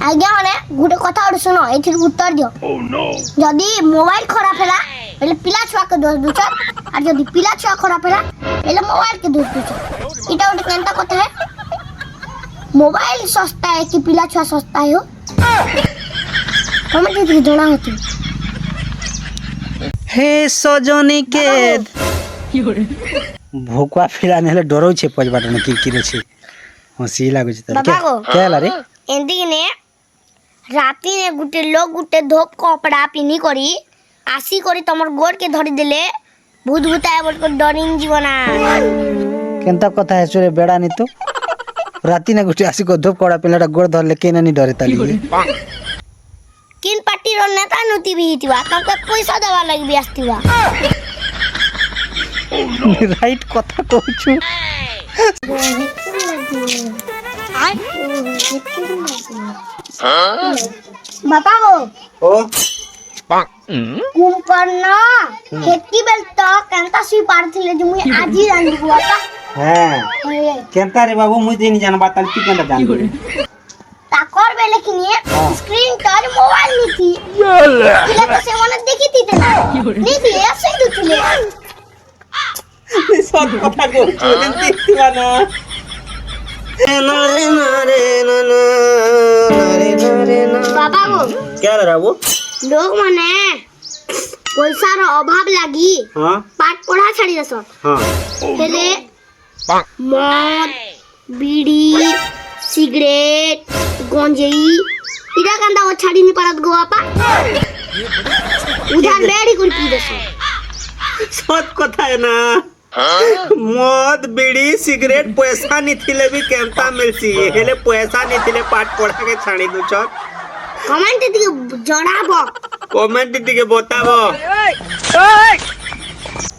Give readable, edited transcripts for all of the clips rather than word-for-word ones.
আজ্ঞা মানে গোটে কথা গোটে শুনো এটির উত্তর দিও। যদি মোবাইল খারাপ হেলা বেলে পিলা ছুয়াকে দোষ দুছ, আর যদি পিলা ছুয়া খারাপ হেলা বেলে মোবাইল কে দোষ দুছ। এটা গোটে কেনতা কথা है? मोबाइल सस्ता है कि पिला छुआ सस्ता है हो? कमेंट में जଣା होती। হে সজনীকে ভোকুয়া ফিলা নেলে ডরৌছে পজবাটা না কি রেছে হসি লাগুছে তার बाबा को কে হলা রে एंदी ने राती ने गुटे लोग गुटे धोप कपड़ा पिनी करी आसी करी तमर गोड़ के धरी देले भूत भूताए बोल को डरिन जीवना। কেনতা কথা হেসরে বেড়া নি তো রাতি না গুটি আসি কো ধোপ কড়া পিলাটা গোড় ধরলে কেনা নি ডরে তালি किन पार्टी रो नेता नुती भी हितवा तमके पैसा देवा लगी बियास्तीवा। রাইট কথা কইছু बाबा को ও कुंपन्न खेती बेलता केनता सी पारथिले जे मुई आजी जान बुआता। হ্যাঁ কেনতা রে বাবু মুই দিন জানবা তালি কি কেনতা জানবি ताकर बेले किनिए स्क्रीन टच मोबाइल नी थी इला तो से मने देखी थी ना नहीं थी ऐसे ही दुखले সব কথা কইছু এমতি দিবা না নারে নারে নানা নারে নারে না बाबा को কে রে বাবু लोग माने पैसा रो अभाव लागी हां पाठ पढ़ा छाड़ी दस हां हेले मद बीड़ी सिगरेट गंजेई इरा कंदा वो छाड़ी नी परत गो आपा उधार बेड़ी कुल पी दस সব কথা না মদ বিড়ি সিগারেট পয়সা নিথিলে বি কেনতা মিলছি হেলে পয়সা নিথিলে পাঠ পড়াকে ছাড়ি দুছ कमेंट दिके जणाबो কমেন্ট টিকে বতাব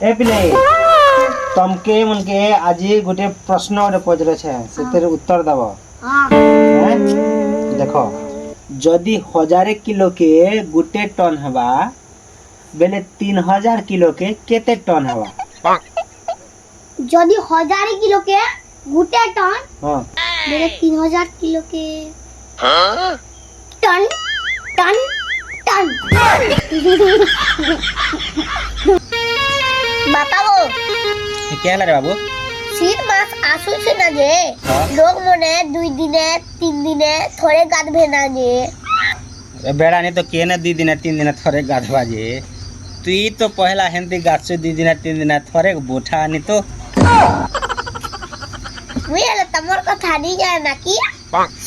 এ পিলে তমকে মনকে আজি গোটে প্রশ্ন ওরে পজরেছে সেতের উত্তর দাও हां দেখো যদি 1000 কিলো কে গোটে টন হবা বেলে 3000 কিলো के केते टन हवा जदी 1000 किलो के गुटे टन हां मेरे 3000 किलो के टन टन टन बताओ क्या रे बाबू শীত মাস আসুছে না যে লোক মনে 2 দিনে 3 দিনে থরে গাধবে না যে बेड़ा नहीं तो केने 2 दिन 3 दिन थोड़े गाधवा जे तुई तो पहला हेंती गाछ 2 दिन 3 दिन थोड़े बोठा नहीं तो मुई हले तमर কথা নি যায় নাকি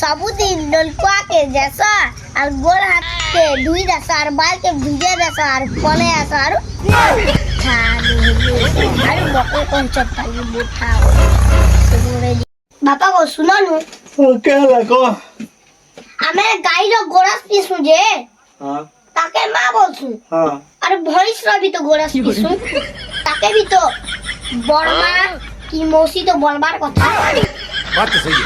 सबुदिन नलकुआ के जैसा और गोल हाथ के धुई दसा और बाल के भिजे दसा और पले आसा और अरे मको कौन चप्पल मुठा बापा को सुनो नु क्या लगो आमे गाई रो गोरस पिसु जे हां ताके मा बोलसु हां अरे भैंस रो भी तो गोरस पिसु ताके भी तो बड़मा की मौसी तो बोलबार কথা बात तो सही है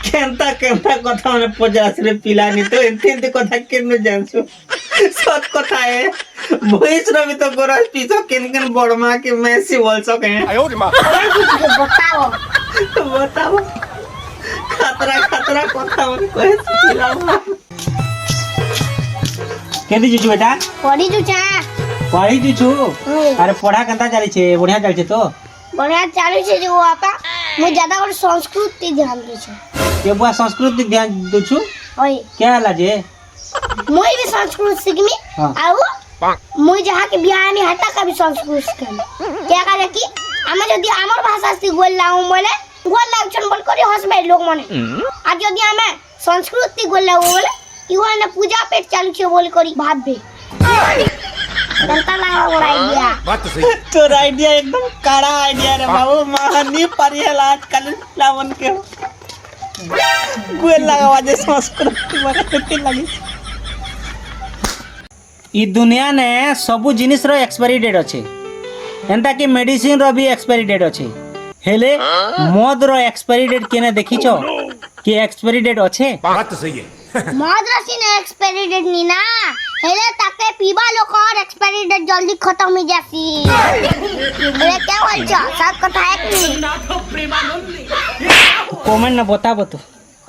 केनता केनता कथा माने 50 रे पिलानी तो एंती कथा केन जानसु सत कथा है भैंस रो भी तो गोरस पिसो केन केन बड़मा के मैसी बोल सके आयो रे मां बताओ बताओ खतरा खतरा कथा माने कहे पिलाओ केदी जुजु बेटा पड़ी जुचा पढ़ी जुछु अरे पढ़ा केनता चली छे बढ़िया चल छे तो बढ़िया चालू छे जो आपा मु ज्यादा और संस्कृति ध्यान दै छे ये बुआ संस्कृति ध्यान दुछु ओए क्या ला जे मुई भी संस्कृत सीखमी हाँ। आउ मुई जहाँ के बियाह में हटा का भी संस्कृत सीखमी क्या करे कि आमे जदी हमर भाषा से गोल लाऊ बोले गोल लाउछन बोल करी हंसबे लोग मने आ जदी आमे संस्कृति गोल लाऊ बोले इहो ने पूजा पेट चालू छे बोल करी भाबबे दंता लगा और आइडिया बात तो सही है तो आइडिया एकदम कड़ा आइडिया रे बाबू मानी परिहला आजकल लावन के गोल लगावा जे संस्कृति बरकती लगी ई दुनिया ने सब जिनिस रो एक्सपायरी डेट अछि एंता कि मेडिसिन रो भी एक्सपायरी डेट अछि हेले मद रो एक्सपायरी डेट केने देखिछो कि एक्सपायरी डेट अछि बात तो सही है मद्रासी ने एक्सपायरी डेट नी ना हेले ताके पीबा लोग और एक्सपायरी डेट जल्दी खत्म हो जासी अरे क्या बोल छ सब कथा है कि कमेंट ना बताबो तो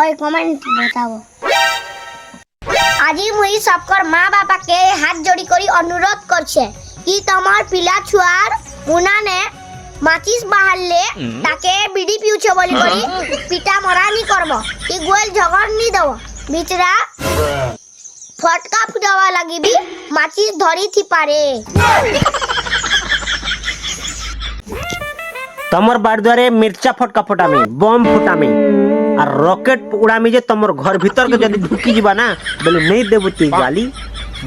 ওই কমেন্ট बताओ। আজি মুই সবকর মা বাপাকে হাত জড়ি করি অনুরোধ করছে কি তোমার পিলা ছুয়ার মুনানে মাচিস বাহারলে তাকে বিড়ি পিউছে বলি করি পিটা মরানি করব কি গোল ঝগড় নি দেব বিচরা ফটকা ফুটাওয়া লাগিবি মাচিস ধরি থি পারে। तमर बाड़ द्वारे मिर्चा फटका फटामी बम फुटामी और रॉकेट उड़ामी जे तमर घर भीतर के जदी ढुकी जीबा ना बोले नहीं देबू ती गाली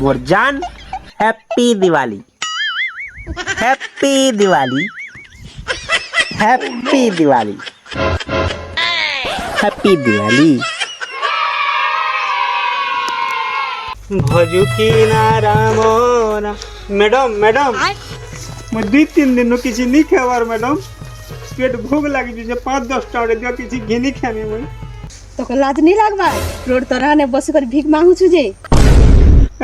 मोर जान। Happy Diwali happy Diwali happy Diwali happy Diwali. भजुकी ना राम मैडम मैडम मैं 2-3 दिन किसी नहीं खावार मैडम पेट भूख लगी जे 5-10 टा दियो किसी घिनी खाने में তোকে লাজ নি লাগবা রোড তরানে বসে করে ভিক মাঙ্গু छु जे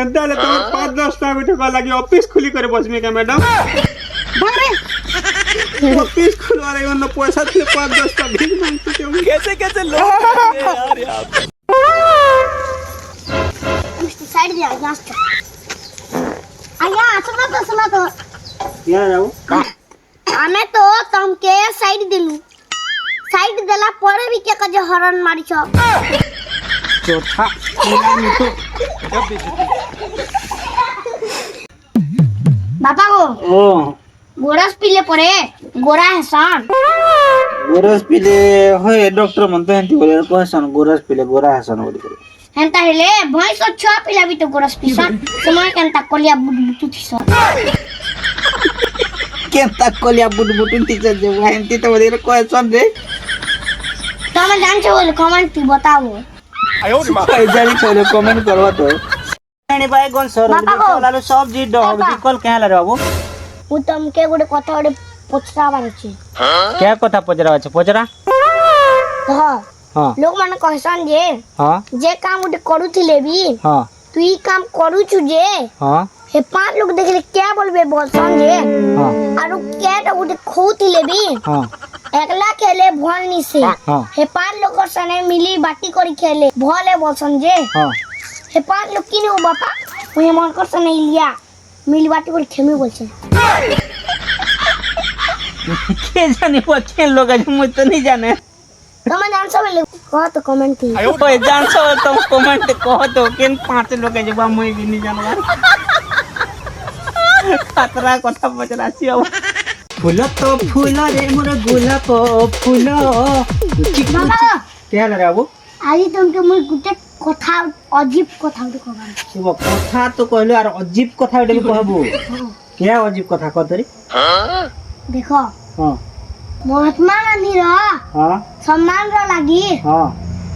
एंताले तो 5-10 टा उठे को लगी ऑफिस खुली करे बसमे के मैडम বারে ऑफिस खुलवा रही वरना पैसा थे 5-10 टा भीख मांगते थे कैसे कैसे लोग साइड दिया लास्ट आया सुना तो यार जाओ आमे तो तुमके साइड दिलु साइड देला परे भी के कजे हरन मारी छ चौथा इलामी तो बापा को ओ गोरस पीले परे गोरा हसन गोरस पिले होय डॉक्टर म्हणतो हंती बोले कोहसन गोरस पिले गोरा हसन बोली करे हेंता हेले भैंस को छ पिला भी तो गोरस पीसन समय केनता कोलिया बुडु थिसन केंता कोलिया बुटबुटुन तिचे जे हंती तो बोले कोहसन रे तुम जान छो कमेंट बताओ कोई जानी छोले कमेंट करवा तो एनी बाय गोन सर बापा को। लालो सब जी डो बापा। जी कॉल केला रे बाबू હું તમકે ଗୋଟେ କଥା ଗୋଟେ ପଚରାବାର ଅଛି क्या कथा पचरा আছে पचरा ହଁ हां ଲୋକମାନେ କହିସନ୍ ଯେ हां ଯେ କାମ ଗୋଟେ କରୁଥିଲେ ବି हां তুই কাম କରୁଛୁ ଯେ हां हे पांच लोग देखले क्या बोलबे बोलसन जे हां आरो केटा ଗୋଟେ ଖୋଉଥିଲେ ବି हां একলা খেলে ভল নিছে हां हे पांच लोग सने मिली बाटी करी खेले भले बोलसन जे हां हे पांच लोग किने ओ बापा मुहे मन कर सने लिया मिली बाटी करी खेमे बोलछे के जाने पछे लोग आज मुझ तो नहीं जाने તમે જાણશો એટલે કહો તો કમેન્ટ થી ओए जान सो तुम कमेंट कहो तो केन 5 लोग जे बा मुई भी नहीं जानवा खतरा कथा पचरा छी अब फूल तो फूल रे मोर गोलाप फूल বাবা क्या रे बाबू আজি তোমাকে মই গুটে কথা অজীব কথা উঠে কবাম शिव कथा तो कहलो यार अजीब कथा उठे कहबो क्या अजीब कथा कहतरी দেখো हां মহাত্মা গান্ধীর हां সম্মানর লাগি हां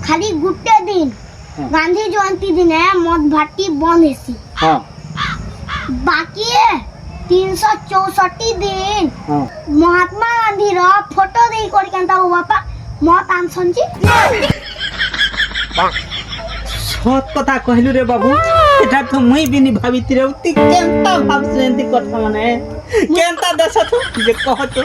খালি গুটে দিন हाँ। গান্ধী জয়ন্তী দিনে মদ ভাটি বন্ধ হেসি हां বাকি 364 দিন हां মহাত্মা গান্ধীর ফটো দেই করি কেনতা ও বাপা মত আনছন জি সত কথা কহিলু রে বাবু এটা তো মুই भी नहीं भाबित रे उती केनता भाबस एंती कथा माने केनता दस तू जे कह तो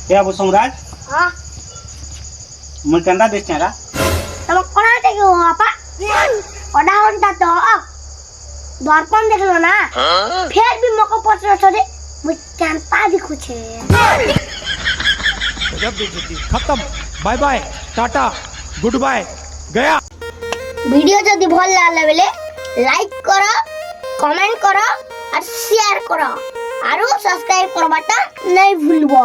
क्या बो सम्राट हां मुई केनता देश चारा तब कोना থেকে ও বাপা ওডা ঘন্টা তো দর্পণ দেখলো না ফের भी মকো পছর ছড়ে মুই কেনতা দেখুছে गजब बेइज्जती खत्म bye bye tata goodbye गया। ভিডিও যদি ভাল লাগলে লাইক করো কমেন্ট করো আর শেয়ার করো আর সাবস্ক্রাইব করবাটা নাই ভুলবো।